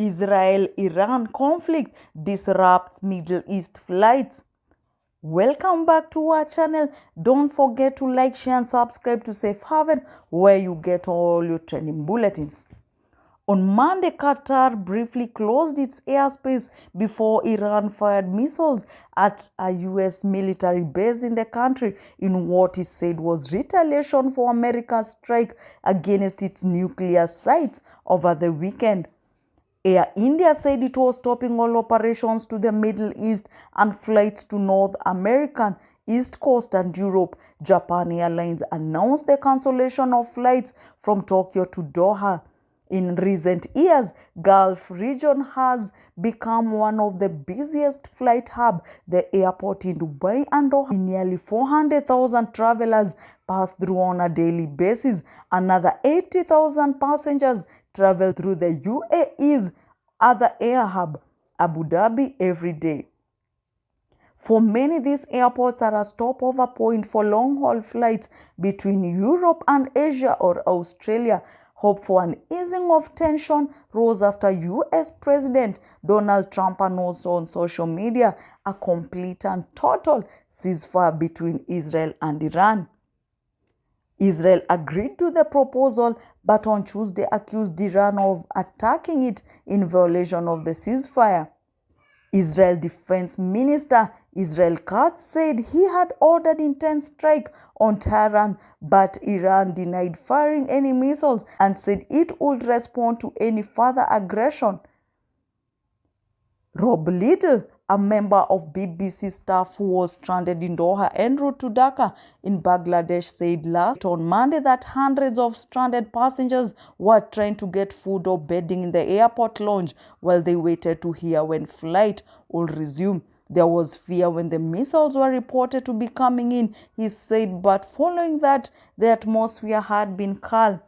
Israel-Iran conflict disrupts Middle East flights. Welcome back to our channel. Don't forget to like, share and subscribe to Safe Haven, where you get all your trending bulletins. On Monday, Qatar briefly closed its airspace before Iran fired missiles at a U.S. military base in the country in what is said was retaliation for America's strike against its nuclear sites over the weekend. Air India said it was stopping all operations to the Middle East and flights to North America, East Coast and Europe. Japan Airlines announced the cancellation of flights from Tokyo to Doha. In recent years, Gulf region has become one of the busiest flight hubs. The airport in Dubai and Doha, nearly 400,000 travelers pass through on a daily basis. Another 80,000 passengers travel through the UAE's other air hub, Abu Dhabi, every day. For many, these airports are a stopover point for long-haul flights between Europe and Asia or Australia. Hope for an easing of tension rose after U.S. President Donald Trump announced on social media a complete and total ceasefire between Israel and Iran. Israel agreed to the proposal, but on Tuesday accused Iran of attacking it in violation of the ceasefire. Israel Defense Minister Israel Katz said he had ordered intense strike on Tehran, but Iran denied firing any missiles and said it would respond to any further aggression. Rob Little, a member of BBC staff who was stranded in Doha en route to Dhaka in Bangladesh, said last on Monday that hundreds of stranded passengers were trying to get food or bedding in the airport lounge while they waited to hear when flight would resume. There was fear when the missiles were reported to be coming in, he said, but following that, the atmosphere had been calm.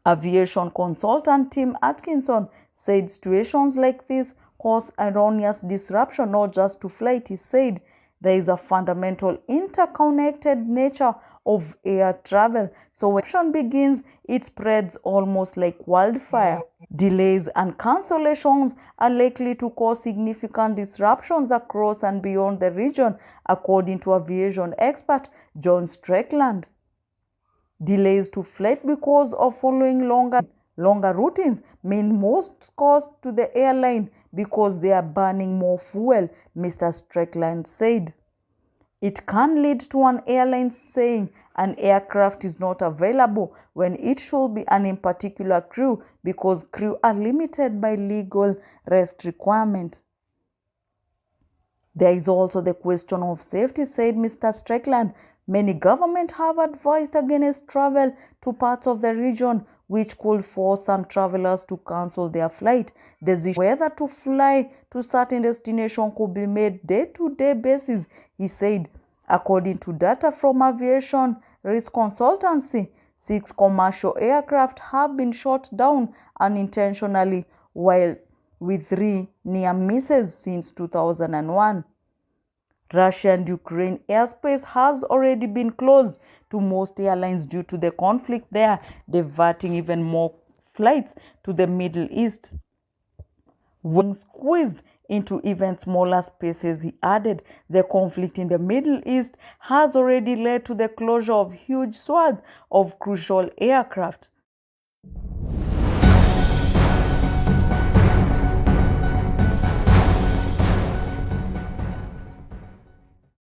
Aviation consultant Tim Atkinson said situations like this cause erroneous disruption not just to flight. He said there is a fundamental interconnected nature of air travel. So when disruption begins, it spreads almost like wildfire. Delays and cancellations are likely to cause significant disruptions across and beyond the region, according to aviation expert John Strickland. Delays to flight because of following longer routines mean most cost to the airline because they are burning more fuel, Mr. Strickland said. It can lead to an airline saying an aircraft is not available when it should be, and in particular crew, because crew are limited by legal rest requirements. There is also the question of safety, said Mr. Strickland. Many governments have advised against travel to parts of the region, which could force some travelers to cancel their flight. Decision whether to fly to certain destinations could be made day-to-day basis, he said. According to data from aviation risk consultancy, 6 commercial aircraft have been shot down unintentionally, while with 3 near misses since 2001. Russia and Ukraine airspace has already been closed to most airlines due to the conflict there, diverting even more flights to the Middle East. When squeezed into even smaller spaces, he added, the conflict in the Middle East has already led to the closure of huge swaths of crucial aircraft.